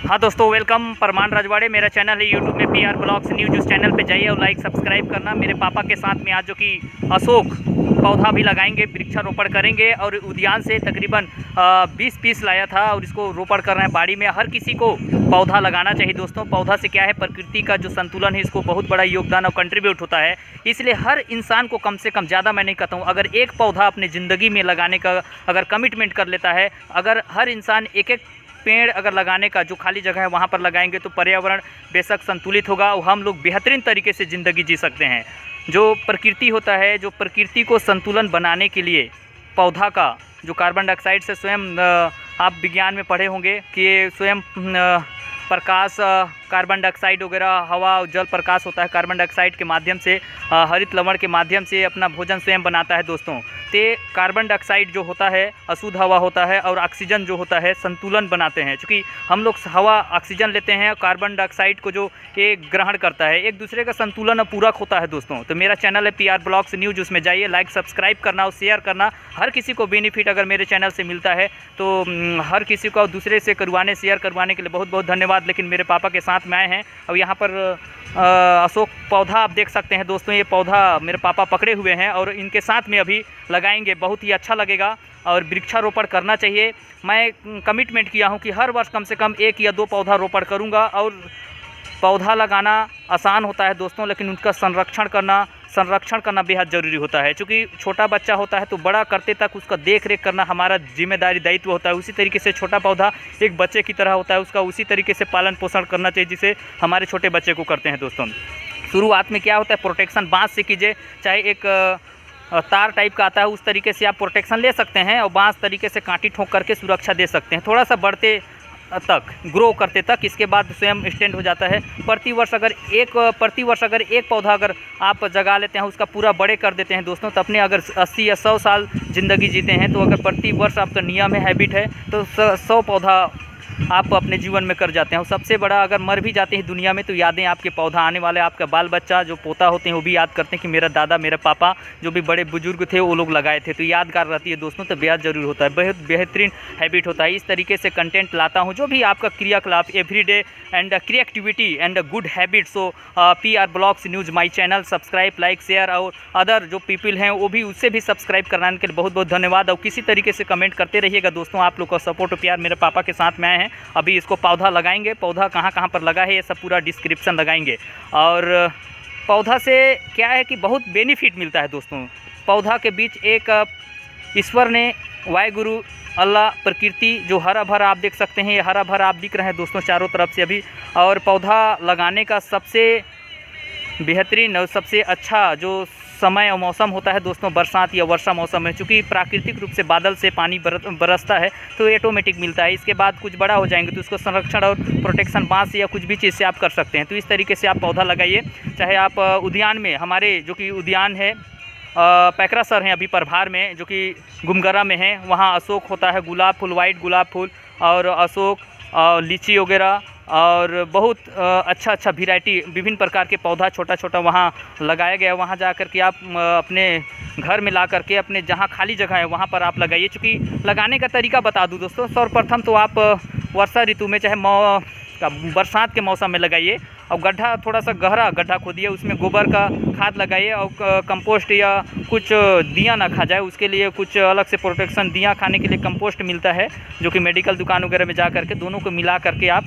हाँ दोस्तों, वेलकम परमान राजवाड़े। मेरा चैनल है यूट्यूब में PR ब्लॉग्स न्यूज। उस चैनल पे जाइए और लाइक सब्सक्राइब करना। मेरे पापा के साथ में आज जो कि अशोक पौधा भी लगाएंगे, वृक्षारोपण करेंगे और उद्यान से तकरीबन 20 पीस लाया था और इसको रोपण कर रहे हैं बाड़ी में। हर किसी को पौधा लगाना चाहिए दोस्तों। पौधा से क्या है, प्रकृति का जो संतुलन है इसको बहुत बड़ा योगदान और कंट्रीब्यूट होता है। इसलिए हर इंसान को कम से कम, ज़्यादा मैं नहीं कहता हूँ, अगर एक पौधा अपनी ज़िंदगी में लगाने का अगर कमिटमेंट कर लेता है, अगर हर इंसान एक एक पेड़ अगर लगाने का, जो खाली जगह है वहाँ पर लगाएंगे तो पर्यावरण बेशक संतुलित होगा और हम लोग बेहतरीन तरीके से ज़िंदगी जी सकते हैं। जो प्रकृति होता है, जो प्रकृति को संतुलन बनाने के लिए पौधा का जो कार्बन डाइऑक्साइड से स्वयं, आप विज्ञान में पढ़े होंगे कि स्वयं प्रकाश, कार्बन डाइऑक्साइड वगैरह, हवा और जल प्रकाश होता है, कार्बन डाइऑक्साइड के माध्यम से, हरित लवण के माध्यम से अपना भोजन स्वयं बनाता है दोस्तों। ते कार्बन डाइऑक्साइड जो होता है अशुद्ध हवा होता है और ऑक्सीजन जो होता है संतुलन बनाते हैं। क्योंकि हम लोग हवा ऑक्सीजन लेते हैं, कार्बन डाइऑक्साइड को जो एक ग्रहण करता है, एक दूसरे का संतुलन और पूरक होता है दोस्तों। तो मेरा चैनल है PR ब्लॉग्स न्यूज, उसमें जाइए, लाइक सब्सक्राइब करना और शेयर करना। हर किसी को बेनिफिट अगर मेरे चैनल से मिलता है तो हर किसी को दूसरे से करवाने, शेयर करवाने के लिए बहुत बहुत धन्यवाद। लेकिन मेरे पापा के साथ में आए हैं और यहाँ पर अशोक पौधा आप देख सकते हैं दोस्तों। ये पौधा मेरे पापा पकड़े हुए हैं और इनके साथ में अभी लगाएंगे, बहुत ही अच्छा लगेगा और वृक्षारोपण करना चाहिए। मैं कमिटमेंट किया हूँ कि हर वर्ष कम से कम 1 या 2 पौधा रोपण करूँगा। और पौधा लगाना आसान होता है दोस्तों, लेकिन उनका संरक्षण करना बेहद ज़रूरी होता है। क्योंकि छोटा बच्चा होता है तो बड़ा करते तक उसका देख रेख करना हमारा जिम्मेदारी, दायित्व होता है। उसी तरीके से छोटा पौधा एक बच्चे की तरह होता है, उसका उसी तरीके से पालन पोषण करना चाहिए जिसे हमारे छोटे बच्चे को करते हैं दोस्तों। शुरुआत में क्या होता है, प्रोटेक्शन बांस से कीजिए, चाहे एक तार टाइप का आता है उस तरीके से आप प्रोटेक्शन ले सकते हैं और बांस तरीके से कांटी ठोक करके सुरक्षा दे सकते हैं, थोड़ा सा बढ़ते तक, ग्रो करते तक। इसके बाद स्वयं स्टैंड हो जाता है। प्रति वर्ष अगर एक पौधा अगर आप जगा लेते हैं, उसका पूरा बड़े कर देते हैं दोस्तों, तो अपने अगर 80 या 100 साल ज़िंदगी जीते हैं, तो अगर प्रति वर्ष आपका नियम है, हैबिट है, तो 100 पौधा आप अपने जीवन में कर जाते हैं। और सबसे बड़ा, अगर मर भी जाते हैं दुनिया में तो यादें आपके पौधा, आने वाले आपका बाल बच्चा जो पोता होते हैं वो भी याद करते हैं कि मेरा दादा, मेरे पापा जो भी बड़े बुजुर्ग थे वो लोग लगाए थे, तो यादगार रहती है दोस्तों। तो बेहद ज़रूरी होता है, बहुत बेहतरीन हैबिट होता है। इस तरीके से कंटेंट लाता हूँ, जो भी आपका क्रियाकलाप, everyday and creativity and good habit. So PR blogs news my channel, subscribe, like, share और अदर जो पीपल हैं वो भी, उससे भी सब्सक्राइब कराने के लिए बहुत बहुत धन्यवाद। और किसी तरीके से कमेंट करते रहिएगा दोस्तों। आप लोग का सपोर्ट और प्यार मेरे पापा के साथ में आए हैं। अभी इसको पौधा लगाएंगे, पौधा कहाँ कहाँ पर लगा है ये सब पूरा डिस्क्रिप्शन लगाएंगे। और पौधा से क्या है कि बहुत बेनिफिट मिलता है दोस्तों। पौधा के बीच एक ईश्वर ने, वाहिगुरु, अल्लाह, प्रकृति जो हरा भरा आप देख सकते हैं, ये हरा भरा आप दिख रहे हैं दोस्तों चारों तरफ से अभी। और पौधा लगाने का सबसे बेहतरीन और सबसे अच्छा जो समय और मौसम होता है दोस्तों, बरसात या वर्षा मौसम है। चूँकि प्राकृतिक रूप से बादल से पानी बरसता है तो ऑटोमेटिक मिलता है। इसके बाद कुछ बड़ा हो जाएंगे तो उसको संरक्षण और प्रोटेक्शन बांस या कुछ भी चीज़ से आप कर सकते हैं। तो इस तरीके से आप पौधा लगाइए। चाहे आप उद्यान में, हमारे जो कि उद्यान है पैकरा सर हैं अभी प्रभार में, जो कि गुमगरा में है, वहाँ अशोक होता है, गुलाब फूल, वाइट गुलाब फूल और अशोक, लीची वगैरह और बहुत अच्छा वैरायटी, विभिन्न प्रकार के पौधा छोटा छोटा वहाँ लगाया गया है। वहाँ जा कर के आप अपने घर में ला करके, अपने जहाँ खाली जगह है वहाँ पर आप लगाइए। चूँकि लगाने का तरीका बता दूँ दोस्तों, सर्वप्रथम तो आप वर्षा ऋतु में, चाहे बरसात के मौसम में लगाइए और गड्ढा, थोड़ा सा गहरा गड्ढा खोदिए, उसमें गोबर का खाद लगाइए और कंपोस्ट या कुछ दिया ना खा जाए उसके लिए कुछ अलग से प्रोटेक्शन, दिया खाने के लिए कंपोस्ट मिलता है जो कि मेडिकल दुकान वगैरह में जा करके, दोनों को मिला करके आप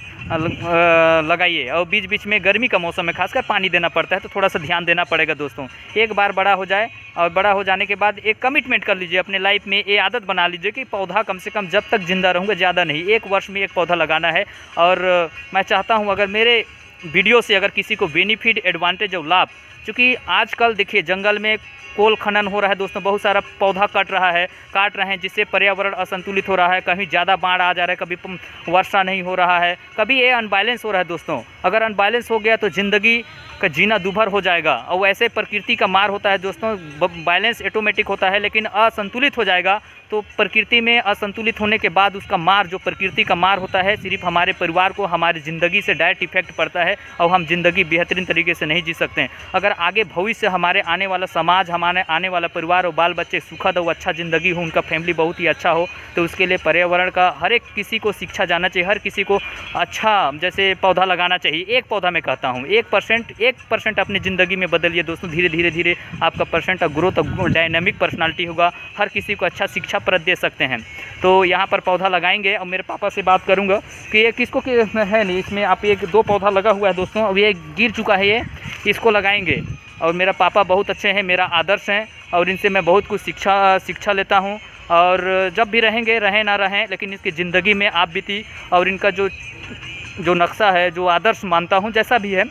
लगाइए। और बीच बीच में गर्मी का मौसम में खासकर पानी देना पड़ता है तो थोड़ा सा ध्यान देना पड़ेगा दोस्तों। एक बार बड़ा हो जाए और बड़ा हो जाने के बाद एक कमिटमेंट कर लीजिए अपने लाइफ में, ये आदत बना लीजिए कि पौधा कम से कम जब तक ज़िंदा रहूँगा, ज़्यादा नहीं, 1 वर्ष में 1 पौधा लगाना है। और मैं चाहता हूँ अगर मेरे वीडियो से अगर किसी को बेनिफिट, एडवांटेज और लाभ, क्योंकि आजकल देखिए जंगल में कोल खनन हो रहा है दोस्तों, बहुत सारा पौधा काट रहे हैं जिससे पर्यावरण असंतुलित हो रहा है। कहीं ज़्यादा बाढ़ आ जा रहा है, कभी वर्षा नहीं हो रहा है, कभी ये अनबैलेंस हो रहा है दोस्तों। अगर अनबैलेंस हो गया तो ज़िंदगी का जीना दूभर हो जाएगा। और वैसे प्रकृति का मार होता है दोस्तों, बैलेंस ऑटोमेटिक होता है, लेकिन असंतुलित हो जाएगा तो प्रकृति में असंतुलित होने के बाद उसका मार, जो प्रकृति का मार होता है, सिर्फ हमारे परिवार को, हमारी ज़िंदगी से डायरेक्ट इफेक्ट पड़ता है और हम ज़िंदगी बेहतरीन तरीके से नहीं जी सकते हैं। अगर आगे भविष्य, हमारे आने वाला समाज, हमारे आने वाला परिवार और बाल बच्चे सुखद और अच्छा ज़िंदगी हो, उनका फैमिली बहुत ही अच्छा हो, तो उसके लिए पर्यावरण का हर एक किसी को शिक्षा जाना चाहिए। हर किसी को अच्छा जैसे पौधा लगाना चाहिए। एक पौधा मैं कहता हूँ 1% अपनी ज़िंदगी में बदलिए दोस्तों। धीरे धीरे आपका परसेंट और ग्रोथ और डायनामिक पर्सनालिटी होगा। हर किसी को अच्छा शिक्षा प्रद दे सकते हैं। तो यहाँ पर पौधा लगाएंगे और मेरे पापा से बात करूँगा कि ये किसको है नहीं, इसमें आप 1-2 पौधा लगा हुआ है दोस्तों, अब ये गिर चुका है, ये इसको लगाएंगे। और मेरा पापा बहुत अच्छे हैं, मेरा आदर्श हैं और इनसे मैं बहुत कुछ शिक्षा लेता हूँ। और जब भी रहेंगे, रहें ना रहें, लेकिन इसकी ज़िंदगी में आप बीती और इनका जो नक्शा है, जो आदर्श मानता हूँ, जैसा भी है,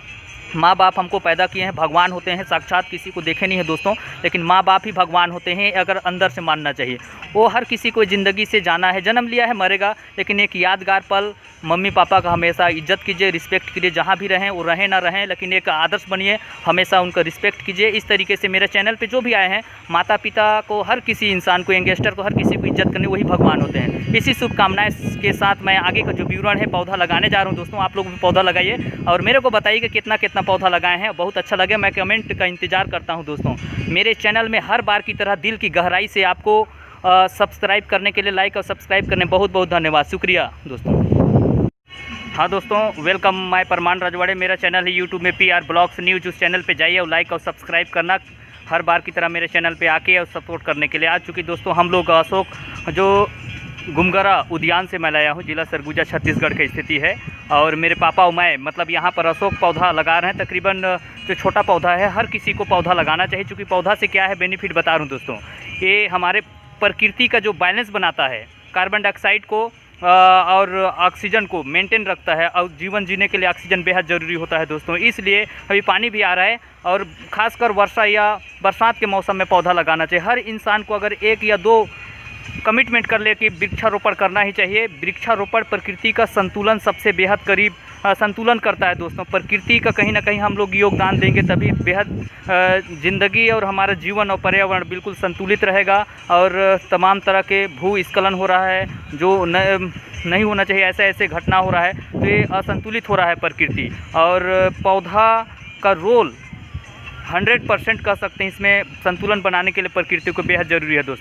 माँ बाप हमको पैदा किए हैं, भगवान होते हैं, साक्षात किसी को देखे नहीं है दोस्तों, लेकिन माँ बाप ही भगवान होते हैं, अगर अंदर से मानना चाहिए। वो हर किसी को ज़िंदगी से जाना है, जन्म लिया है, मरेगा, लेकिन एक यादगार पल मम्मी पापा का हमेशा इज्जत कीजिए, रिस्पेक्ट कीजिए, जहाँ भी रहें, वो रहें ना रहें, लेकिन एक आदर्श बनिए, हमेशा उनका रिस्पेक्ट कीजिए। इस तरीके से मेरे चैनल पे जो भी आए हैं, माता पिता को, हर किसी इंसान को, यंगस्टर को, हर किसी को इज्जत करनी, वही भगवान होते हैं। इसी शुभकामनाएं के साथ मैं आगे का जो विवरण है पौधा लगाने जा रहा हूँ दोस्तों। आप लोग भी पौधा लगाइए और मेरे को बताइए कि कितना पौधा लगाए हैं। बहुत अच्छा लगे, मैं कमेंट का इंतज़ार करता हूँ दोस्तों। मेरे चैनल में हर बार की तरह दिल की गहराई से आपको सब्सक्राइब करने के लिए, लाइक और सब्सक्राइब करने बहुत बहुत धन्यवाद, शुक्रिया दोस्तों। हाँ दोस्तों, वेलकम माय परमान रजवाड़े। मेरा चैनल है यूट्यूब में PR ब्लॉग्स न्यूज। उस चैनल पे जाइए और लाइक और सब्सक्राइब करना, हर बार की तरह मेरे चैनल पे आके और सपोर्ट करने के लिए। आ चुकी दोस्तों हम लोग अशोक जो गुमगरा उद्यान से मैं लाया हूँ, जिला सरगुजा छत्तीसगढ़ की स्थिति है। और मेरे पापा और मैं मतलब यहाँ पर अशोक पौधा लगा रहे हैं। तकरीबन जो छोटा पौधा है, हर किसी को पौधा लगाना चाहिए, क्योंकि पौधा से क्या है बेनिफिट बता रहा हूँ दोस्तों। ये हमारे प्रकृति का जो बैलेंस बनाता है, कार्बन डाइऑक्साइड को और ऑक्सीजन को मेंटेन रखता है, और जीवन जीने के लिए ऑक्सीजन बेहद ज़रूरी होता है दोस्तों। इसलिए अभी पानी भी आ रहा है और ख़ासकर वर्षा या बरसात के मौसम में पौधा लगाना चाहिए। हर इंसान को अगर 1 या 2 कमिटमेंट कर ले कि वृक्षारोपण करना ही चाहिए। वृक्षारोपण प्रकृति का संतुलन सबसे बेहद करीब संतुलन करता है दोस्तों। प्रकृति का कहीं ना कहीं हम लोग योगदान देंगे, तभी बेहद ज़िंदगी और हमारा जीवन और पर्यावरण बिल्कुल संतुलित रहेगा। और तमाम तरह के भूस्खलन हो रहा है जो नहीं होना चाहिए, ऐसे घटना हो रहा है, तो ये असंतुलित हो रहा है प्रकृति। और पौधा का रोल 100% कह सकते हैं इसमें संतुलन बनाने के लिए प्रकृति को बेहद ज़रूरी है दोस्तों।